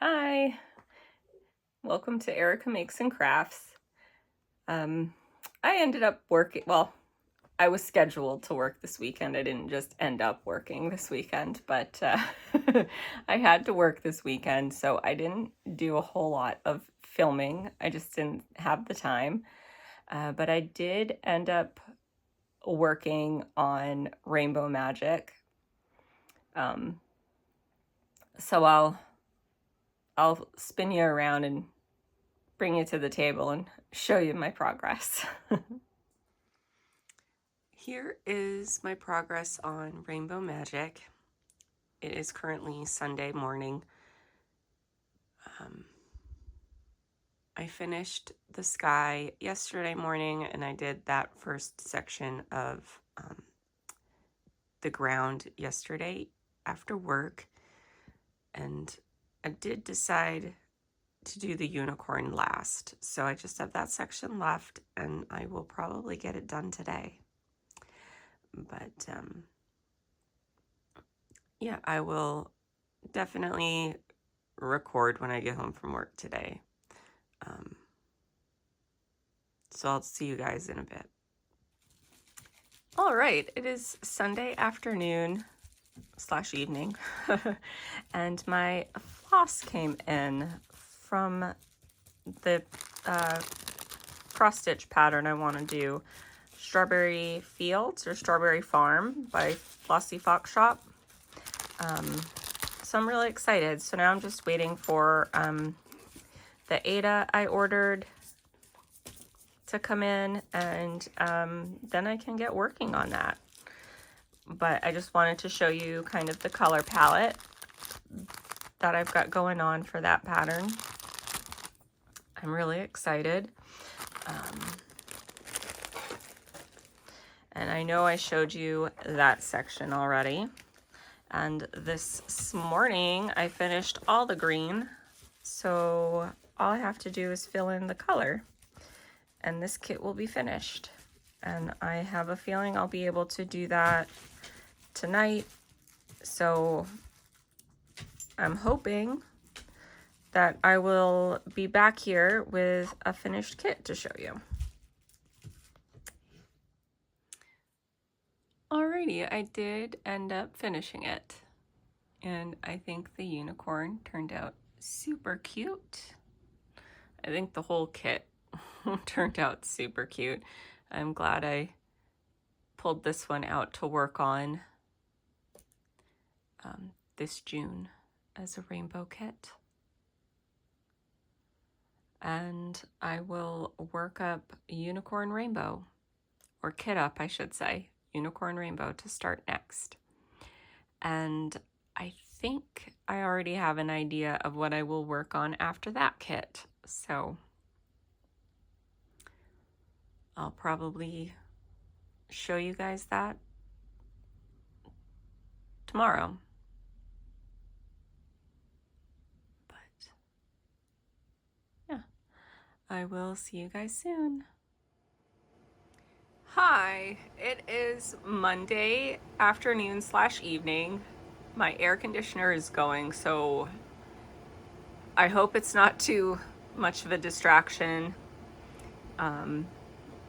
Hi, welcome to Erica Makes and Crafts. I ended up working, well, I was scheduled to work this weekend. I didn't just end up working this weekend, but I had to work this weekend, so I didn't do a whole lot of filming. I just didn't have the time. But I did end up working on Rainbow Magic. So I'll spin you around and bring you to the table and show you my progress. Here is my progress on Rainbow Magic. It is currently Sunday morning. I finished the sky yesterday morning and I did that first section of the ground yesterday after work. And I did decide to do the unicorn last. So I just have that section left and I will probably get it done today. But yeah, I will definitely record when I get home from work today. So I'll see you guys in a bit. All right, it is Sunday afternoon / evening, and my floss came in from the cross stitch pattern I want to do, Strawberry Fields or Strawberry Farm by Flossy Fox Shop. So I'm really excited. So now I'm just waiting for the Aida I ordered to come in, and then I can get working on that. But I just wanted to show you kind of the color palette that I've got going on for that pattern. I'm really excited. And I know I showed you that section already. And this morning I finished all the green. So all I have to do is fill in the color and this kit will be finished. And I have a feeling I'll be able to do that tonight. So I'm hoping that I will be back here with a finished kit to show you. Alrighty, I did end up finishing it. And I think the unicorn turned out super cute. I think the whole kit turned out super cute. I'm glad I pulled this one out to work on this June as a rainbow kit. And I will work up Unicorn Rainbow, or kit up I should say, Unicorn Rainbow to start next. And I think I already have an idea of what I will work on after that kit. So I'll probably show you guys that tomorrow. But yeah, I will see you guys soon. Hi, it is Monday afternoon / evening. My air conditioner is going, so I hope it's not too much of a distraction.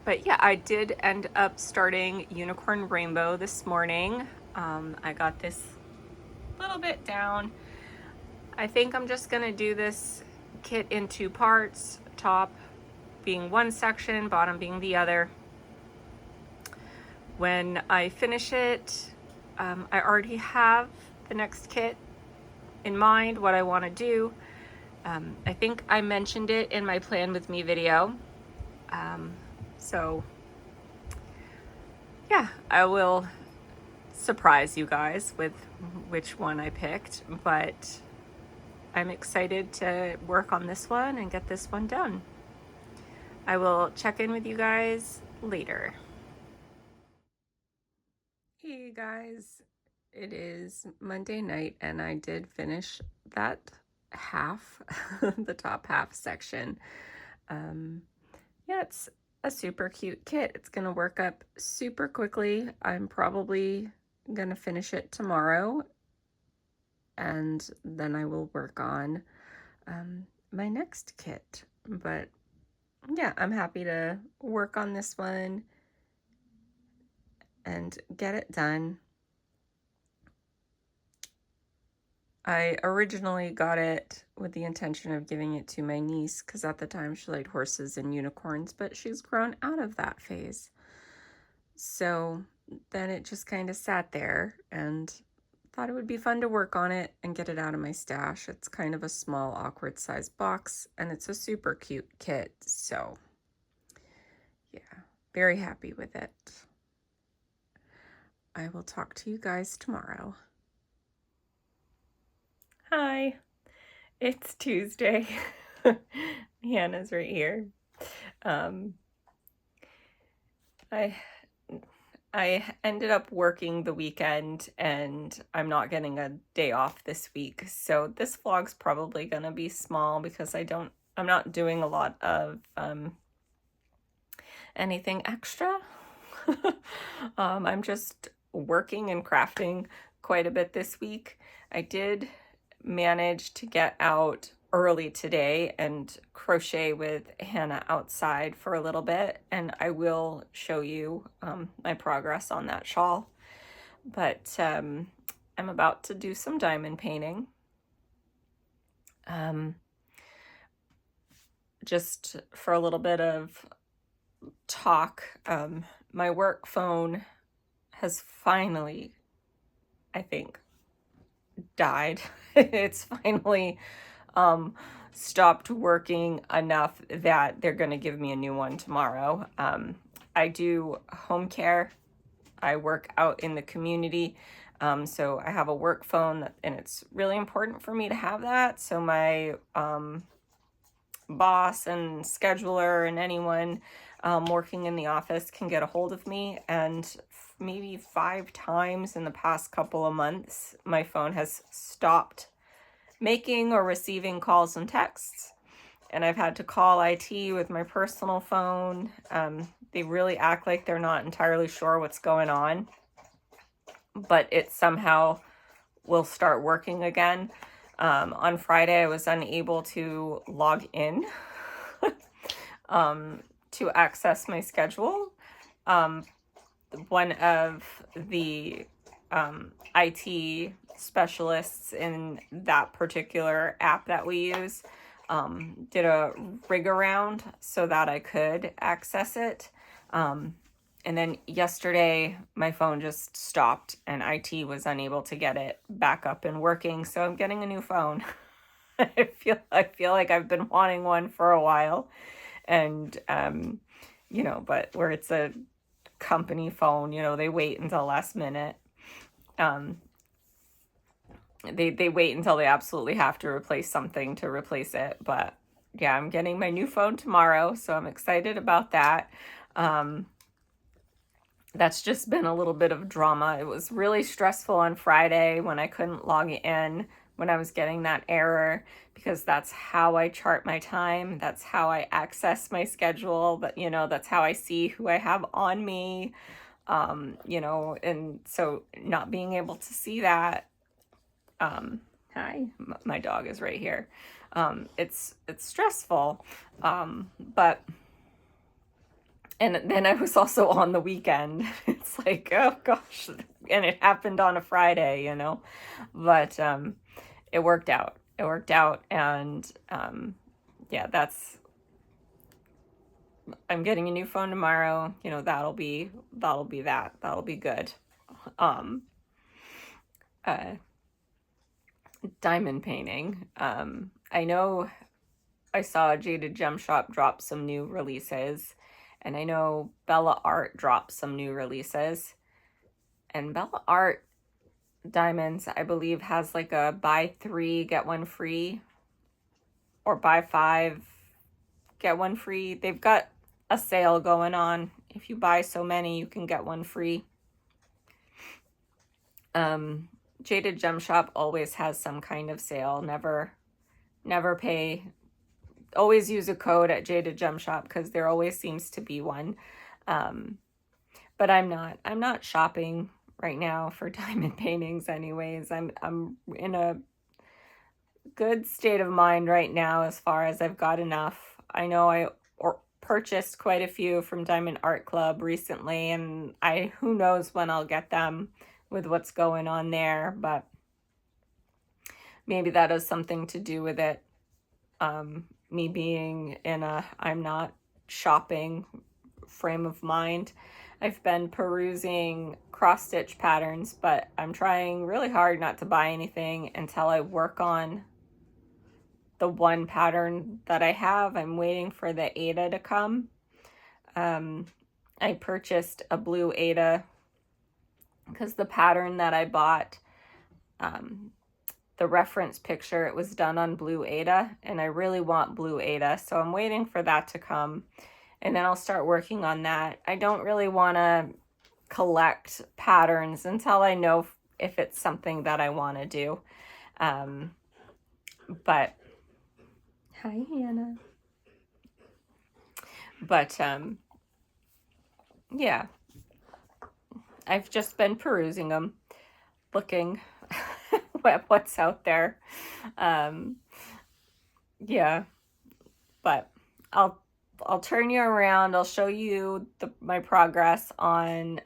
But yeah, I did end up starting Unicorn Rainbow this morning. I got this little bit down. I think I'm just gonna do this kit in 2 parts, top being one section, bottom being the other. When I finish it, I already have the next kit in mind, what I want to do. I think I mentioned it in my Plan With Me video. So yeah, I will surprise you guys with which one I picked, but I'm excited to work on this one and get this one done. I will check in with you guys later. Hey guys, it is Monday night and I did finish that half, the top half section. Yeah, it's a super cute kit. It's gonna work up super quickly. I'm probably gonna finish it tomorrow and then I will work on my next kit. But yeah, I'm happy to work on this one and get it done. I originally got it with the intention of giving it to my niece because at the time she liked horses and unicorns, but she's grown out of that phase. So then it just kind of sat there, and thought it would be fun to work on it and get it out of my stash. It's kind of a small, awkward sized box, and it's a super cute kit. So yeah, very happy with it. I will talk to you guys tomorrow. Hi, it's Tuesday. Hannah's right here. I ended up working the weekend, and I'm not getting a day off this week. So this vlog's probably gonna be small because I'm not doing a lot of anything extra. I'm just working and crafting quite a bit this week. I did manage to get out early today and crochet with Hannah outside for a little bit, and I will show you my progress on that shawl. But I'm about to do some diamond painting. Just for a little bit of talk, my work phone has finally, I think, died. It's finally stopped working enough that they're going to give me a new one tomorrow. I do home care. I work out in the community. So I have a work phone, and it's really important for me to have that. So my boss and scheduler and anyone working in the office can get a hold of me. And maybe 5 times in the past couple of months, my phone has stopped making or receiving calls and texts, and I've had to call IT with my personal phone. They really act like they're not entirely sure what's going on, but it somehow will start working again. On Friday, I was unable to log in to access my schedule. One of the IT specialists in that particular app that we use did a rig around so that I could access it. And then yesterday my phone just stopped and IT was unable to get it back up and working. So I'm getting a new phone. I feel like I've been wanting one for a while, and you know, but where it's a company phone, you know, they wait until last minute. They wait until they absolutely have to replace something to replace it. But yeah, I'm getting my new phone tomorrow, so I'm excited about that. That's just been a little bit of drama. It was really stressful on Friday when I couldn't log in, when I was getting that error, because that's how I chart my time. That's how I access my schedule. But, you know, that's how I see who I have on me, you know, and so not being able to see that. Hi, my dog is right here. It's stressful, but, and then I was also on the weekend. It's like, oh gosh, and it happened on a Friday, you know, but it worked out. It worked out, and yeah, I'm getting a new phone tomorrow. You know, that'll be good. Diamond painting. I know I saw Jaded Gem Shop drop some new releases, and I know Bella Art dropped some new releases. And Bella Art Diamonds, I believe, has like a buy 3 get 1 free, or buy 5 get 1 free. They've got a sale going on. If you buy so many, you can get 1 free. Jaded Gem Shop always has some kind of sale. Never pay. Always use a code at Jaded Gem Shop because there always seems to be one. But I'm not shopping right now for diamond paintings anyways. I'm in a good state of mind right now as far as I've got enough. I know I purchased quite a few from Diamond Art Club recently, and who knows when I'll get them with what's going on there, but maybe that has something to do with it. Me being in a I'm not shopping frame of mind. I've been perusing cross stitch patterns, but I'm trying really hard not to buy anything until I work on the one pattern that I have. I'm waiting for the Aida to come. I purchased a blue Aida because the pattern that I bought, the reference picture, it was done on blue Aida, and I really want blue Aida, so I'm waiting for that to come, and then I'll start working on that. I don't really want to collect patterns until I know if it's something that I want to do. But hi, Hannah. But yeah, I've just been perusing them, looking at what's out there. Yeah, but I'll turn you around. I'll show you my progress on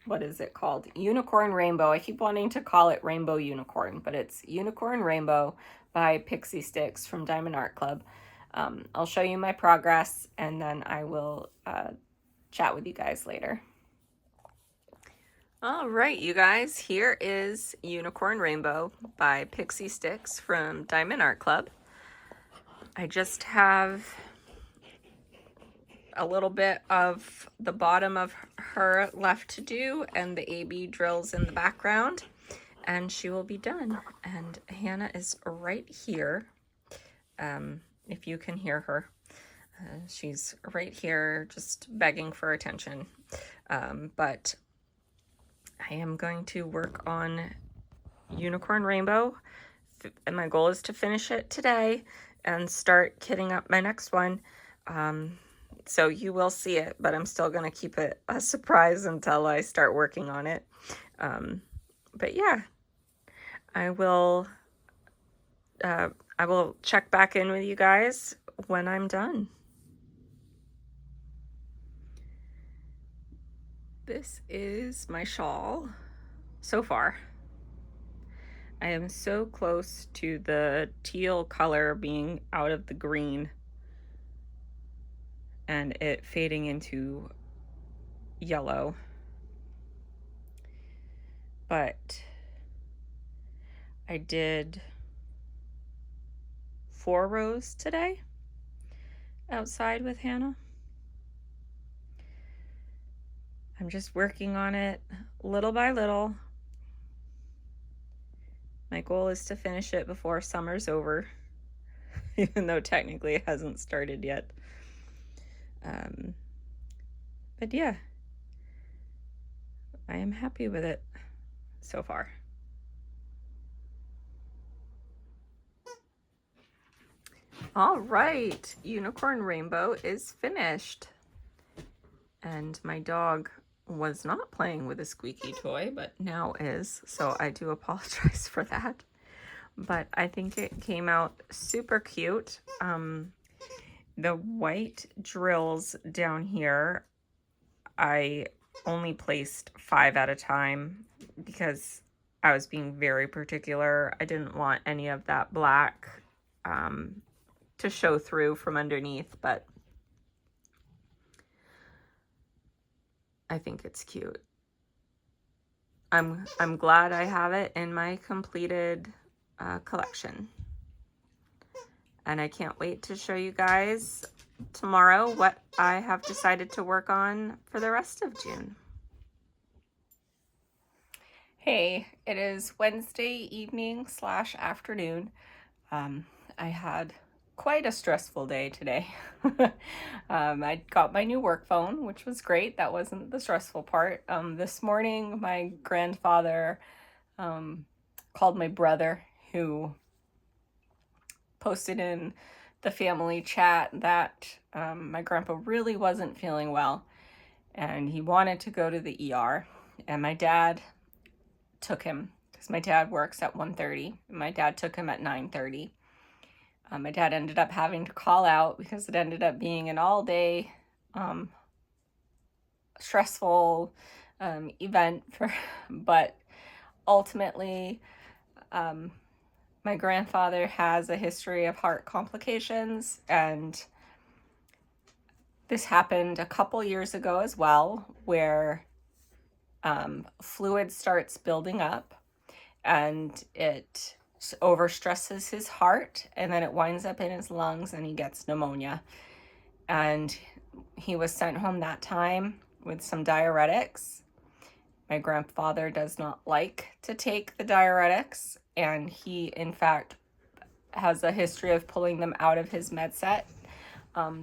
what is it called? Unicorn Rainbow. I keep wanting to call it Rainbow Unicorn, but it's Unicorn Rainbow by Pixie Sticks from Diamond Art Club. I'll show you my progress, and then I will chat with you guys later. All right, you guys, here is Unicorn Rainbow by Pixie Sticks from Diamond Art Club. I just have a little bit of the bottom of her left to do and the AB drills in the background, and she will be done. And Hannah is right here, if you can hear her. She's right here just begging for attention. But I am going to work on Unicorn Rainbow, and my goal is to finish it today and start kitting up my next one. So you will see it, but I'm still going to keep it a surprise until I start working on it. But yeah, I will check back in with you guys when I'm done. This is my shawl so far. I am so close to the teal color being out of the green and it fading into yellow. But I did 4 rows today outside with Hannah. I'm just working on it little by little. My goal is to finish it before summer's over, even though technically it hasn't started yet. But yeah, I am happy with it so far. All right, Unicorn Rainbow is finished. And my dog was not playing with a squeaky toy, but now is, so I do apologize for that. But I think it came out super cute. The white drills down here, I only placed 5 at a time because I was being very particular. I didn't want any of that black to show through from underneath, but I think it's cute. I'm glad I have it in my completed collection. And I can't wait to show you guys tomorrow what I have decided to work on for the rest of June. Hey, it is Wednesday evening / afternoon. I had quite a stressful day today. I got my new work phone, which was great. That wasn't the stressful part. This morning, my grandfather called my brother, who posted in the family chat that my grandpa really wasn't feeling well and he wanted to go to the ER, and my dad took him because my dad works at 1:30. My dad took him at 9:30. My dad ended up having to call out because it ended up being an all-day stressful event but ultimately my grandfather has a history of heart complications, and this happened a couple years ago as well, where fluid starts building up and it overstresses his heart, and then it winds up in his lungs and he gets pneumonia. And he was sent home that time with some diuretics. My grandfather does not like to take the diuretics, and he in fact has a history of pulling them out of his med set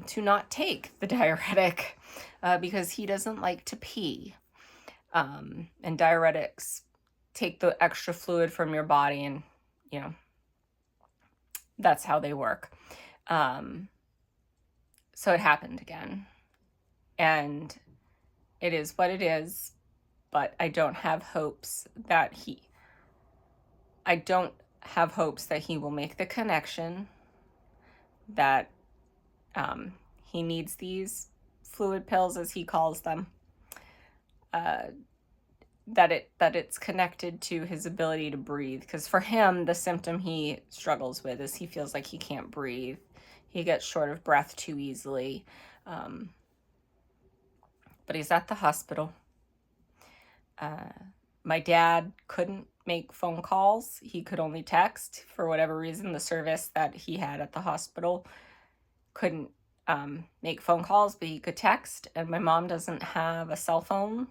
to not take the diuretic because he doesn't like to pee. And diuretics take the extra fluid from your body, and you know, that's how they work. So it happened again, and it is what it is, but I don't have hopes that he will make the connection that he needs these fluid pills, as he calls them, that it's connected to his ability to breathe. Because for him, the symptom he struggles with is he feels like he can't breathe. He gets short of breath too easily. But he's at the hospital. My dad couldn't make phone calls. He could only text. For whatever reason, the service that he had at the hospital couldn't make phone calls, but he could text. And my mom doesn't have a cell phone.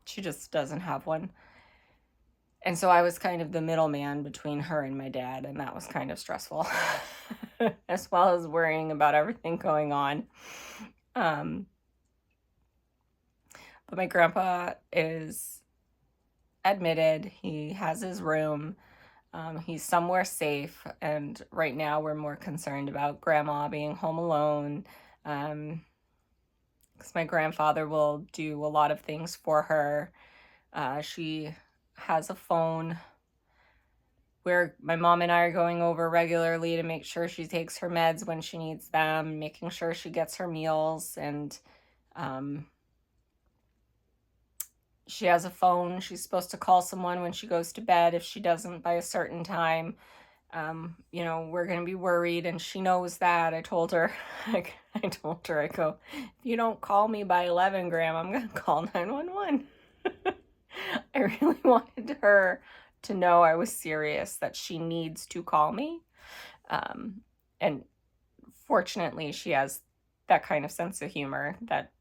She just doesn't have one. And so I was kind of the middleman between her and my dad, and that was kind of stressful, as well as worrying about everything going on. But my grandpa is admitted. He has his room. He's somewhere safe. And right now we're more concerned about grandma being home alone. Because my grandfather will do a lot of things for her. She has a phone where my mom and I are going over regularly to make sure she takes her meds when she needs them, making sure she gets her meals, and she has a phone. She's supposed to call someone when she goes to bed. If she doesn't by a certain time, we're going to be worried, and she knows that. I told her, I go, if you don't call me by 11, Graham, I'm going to call 911. I really wanted her to know I was serious, that she needs to call me. And fortunately, she has that kind of sense of humor that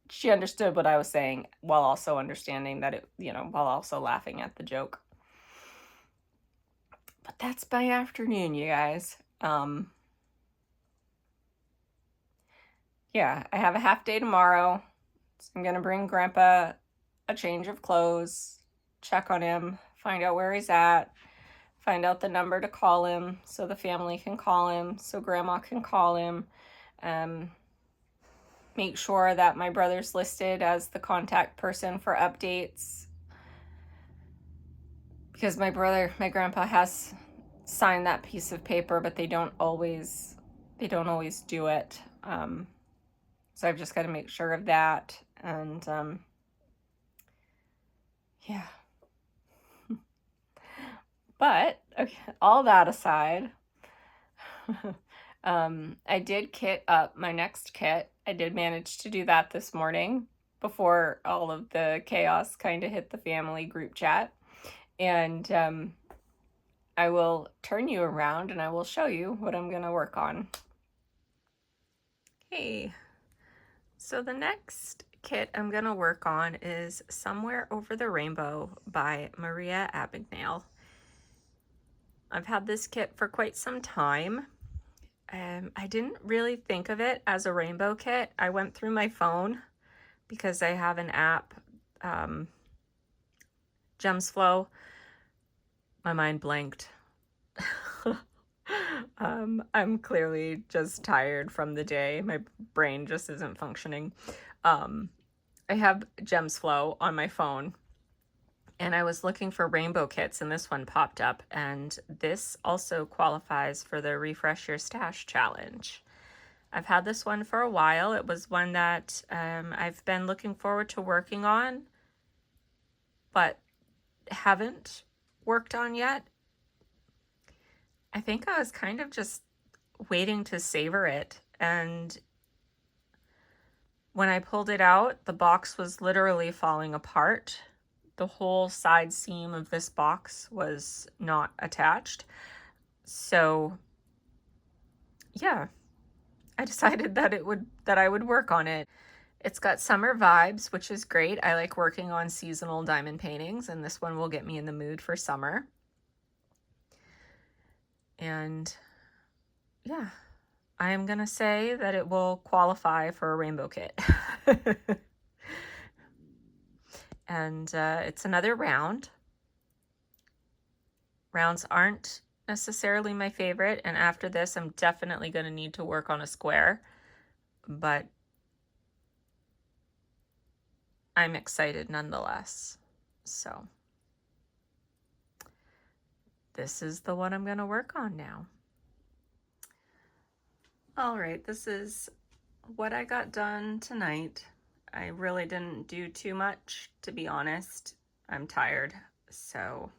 she understood what I was saying while also understanding that while also laughing at the joke. But that's my afternoon, you guys. Yeah, I have a half day tomorrow. So I'm going to bring Grandpa a change of clothes, check on him, find out where he's at, find out the number to call him so the family can call him, so Grandma can call him, make sure that my brother's listed as the contact person for updates, because my grandpa has signed that piece of paper, but they don't always do it. So I've just got to make sure of that. And yeah. But okay, all that aside, I did kit up my next kit. I did manage to do that this morning before all of the chaos kind of hit the family group chat. And I will turn you around and I will show you what I'm going to work on. Hey, so the next kit I'm going to work on is Somewhere Over the Rainbow by Maria Abagnale. I've had this kit for quite some time. I didn't really think of it as a rainbow kit. I went through my phone because I have an app, GemsFlow. My mind blanked. I'm clearly just tired from the day. My brain just isn't functioning. I have GemsFlow on my phone, And I was looking for rainbow kits and this one popped up, and this also qualifies for the Refresh Your Stash challenge. I've had this one for a while. It was one that I've been looking forward to working on, but haven't worked on yet. I think I was kind of just waiting to savor it, and when I pulled it out, the box was literally falling apart. The whole side seam of this box was not attached. So yeah, I decided that I would work on it. It's got summer vibes, which is great. I like working on seasonal diamond paintings, and this one will get me in the mood for summer. And yeah, I am gonna say that it will qualify for a rainbow kit. And it's another round. Rounds aren't necessarily my favorite, and after this I'm definitely going to need to work on a square, but I'm excited nonetheless. So this is the one I'm going to work on now. All right, this is what I got done tonight. I really didn't do too much, to be honest. I'm tired, so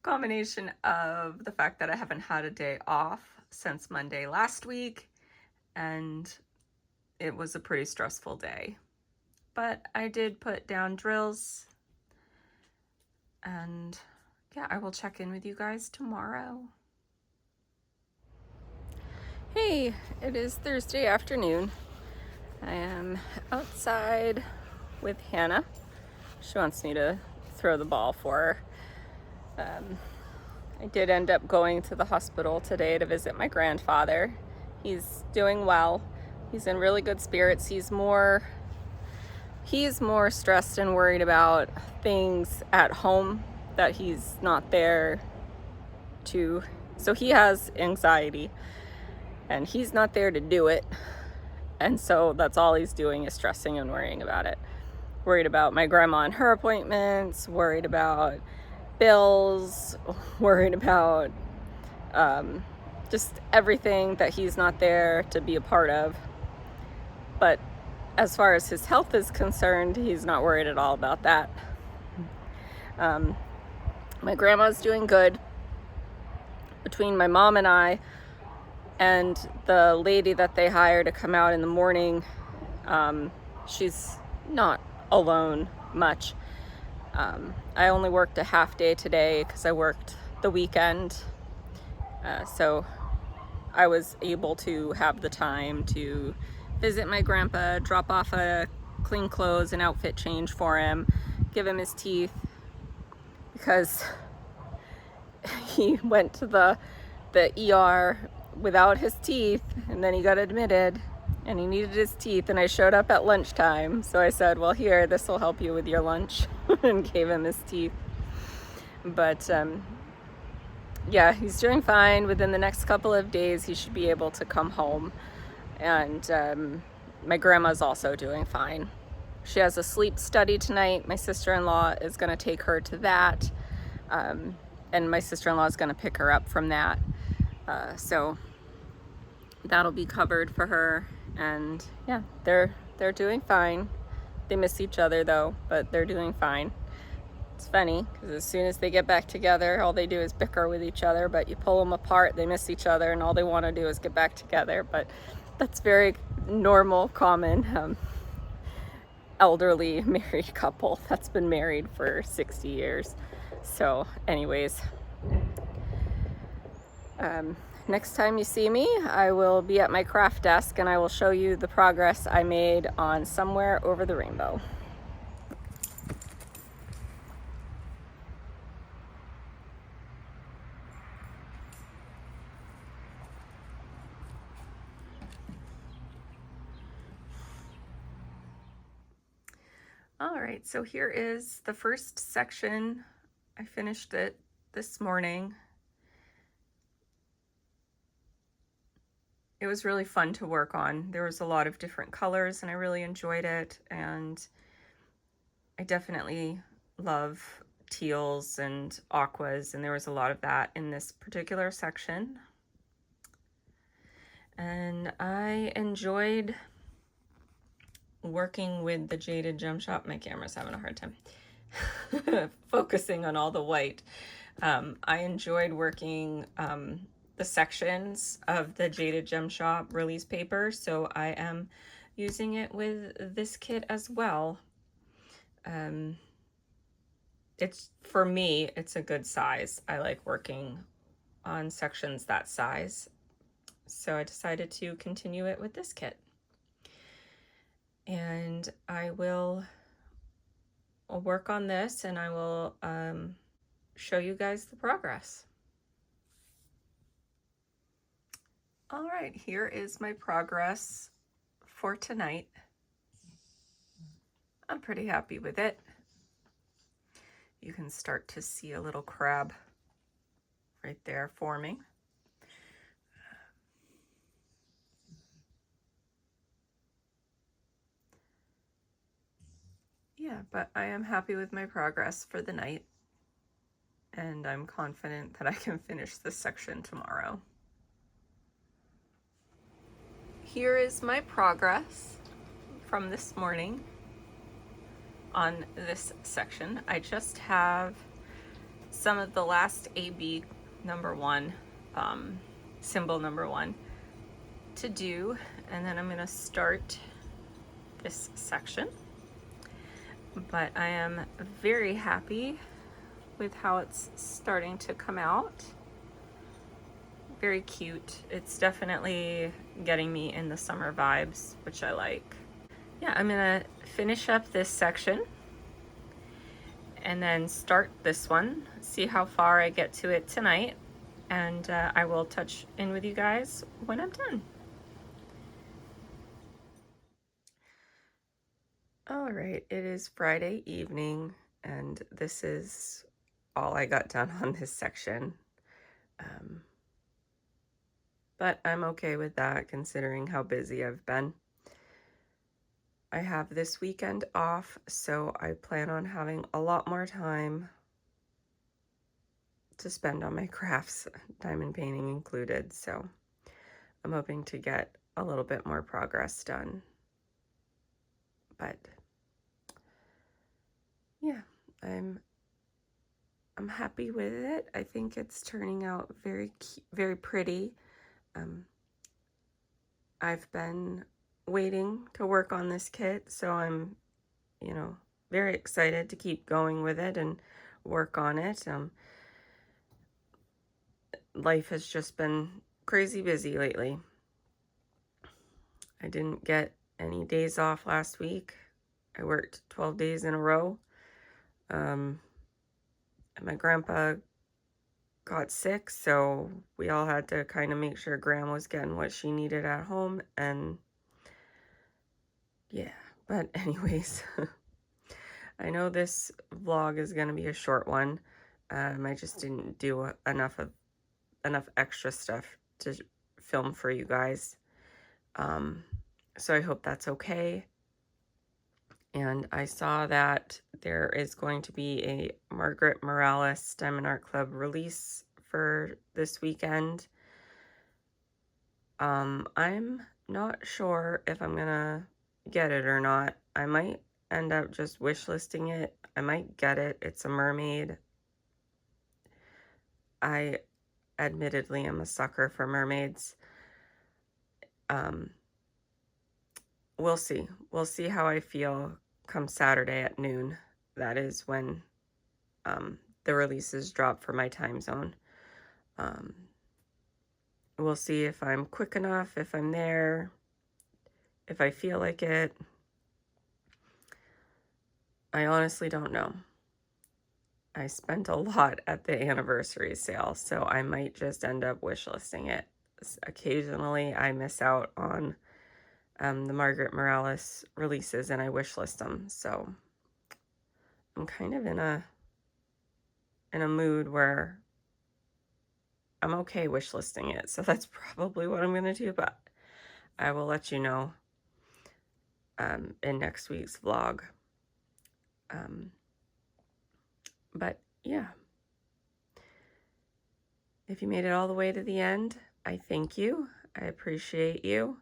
combination of the fact that I haven't had a day off since Monday last week, and it was a pretty stressful day. But I did put down drills, and yeah, I will check in with you guys tomorrow. Hey, it is Thursday afternoon. I am outside with Hannah. She wants me to throw the ball for her. I did end up going to the hospital today to visit my grandfather. He's doing well. He's in really good spirits. He's more stressed and worried about things at home that he's not there to. So he has anxiety and he's not there to do it. And so that's all he's doing is stressing and worrying about it. Worried about my grandma and her appointments, worried about bills, worried about just everything that he's not there to be a part of. But as far as his health is concerned, he's not worried at all about that. My grandma's doing good. Between my mom and I and the lady that they hire to come out in the morning, she's not alone much. I only worked a half day today because I worked the weekend. So I was able to have the time to visit my grandpa, drop off a clean clothes and outfit change for him, give him his teeth, because he went to the ER without his teeth, and then he got admitted and he needed his teeth, and I showed up at lunchtime, so I said, well, here, this will help you with your lunch, and gave him his teeth. But yeah, he's doing fine. Within the next couple of days he should be able to come home. And my grandma's also doing fine. She has a sleep study tonight. My sister-in-law is going to take her to that, and my sister-in-law is going to pick her up from that. So that'll be covered for her. And yeah, they're doing fine. They miss each other though, but they're doing fine. It's funny because as soon as they get back together, all they do is bicker with each other, but you pull them apart, they miss each other, and all they want to do is get back together. But that's very normal, common, elderly married couple that's been married for 60 years. So anyways, next time you see me, I will be at my craft desk and I will show you the progress I made on Somewhere Over the Rainbow. All right, so here is the first section. I finished it this morning. It was really fun to work on. There was a lot of different colors and I really enjoyed it. And I definitely love teals and aquas, and there was a lot of that in this particular section. And I enjoyed working with the Jaded Gem Shop. My camera's having a hard time focusing on all the white. I enjoyed working the sections of the Jaded Gem Shop release paper, so I am using it with this kit as well. It's, for me, it's a good size. I like working on sections that size, so I decided to continue it with this kit. And I will work on this, and I will show you guys the progress. All right, here is my progress for tonight. I'm pretty happy with it. You can start to see a little crab right there forming. Yeah, but I am happy with my progress for the night, and I'm confident that I can finish this section tomorrow. Here is my progress from this morning on this section. I just have some of the last AB number 1, symbol number 1 to do, and then I'm going to start this section. But I am very happy with how it's starting to come out. Very cute. It's definitely getting me in the summer vibes, which I like. Yeah, I'm gonna finish up this section and then start this one, see how far I get to it tonight, and I will touch in with you guys when I'm done. All right, it is Friday evening, and this is all I got done on this section. But I'm okay with that considering how busy I've been. I have this weekend off, so I plan on having a lot more time to spend on my crafts, diamond painting included, so I'm hoping to get a little bit more progress done. But yeah, I'm happy with it. I think it's turning out very pretty. I've been waiting to work on this kit, so I'm, very excited to keep going with it and work on it. Life has just been crazy busy lately. I didn't get any days off last week. I worked 12 days in a row. And my grandpa got sick, so we all had to kind of make sure Grandma was getting what she needed at home, and yeah, but anyways, I know this vlog is going to be a short one. I just didn't do enough extra stuff to film for you guys, so I hope that's okay. And I saw that there is going to be a Margaret Morales Diamond Art Club release for this weekend. I'm not sure if I'm gonna get it or not. I might end up just wish listing it. I might get it. It's a mermaid. I admittedly am a sucker for mermaids. We'll see. We'll see how I feel come Saturday at noon. That is when the releases drop for my time zone. We'll see if I'm quick enough, if I'm there, if I feel like it. I honestly don't know. I spent a lot at the anniversary sale, so I might just end up wish listing it. Occasionally, I miss out on the Margaret Morales releases and I wish list them, so I'm kind of in a mood where I'm okay wish listing it, so that's probably what I'm going to do, but I will let you know in next week's vlog. But yeah, if you made it all the way to the end, I thank you. I appreciate you.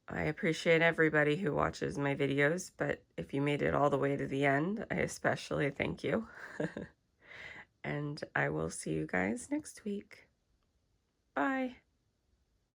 I appreciate everybody who watches my videos, but if you made it all the way to the end, I especially thank you. And I will see you guys next week. Bye.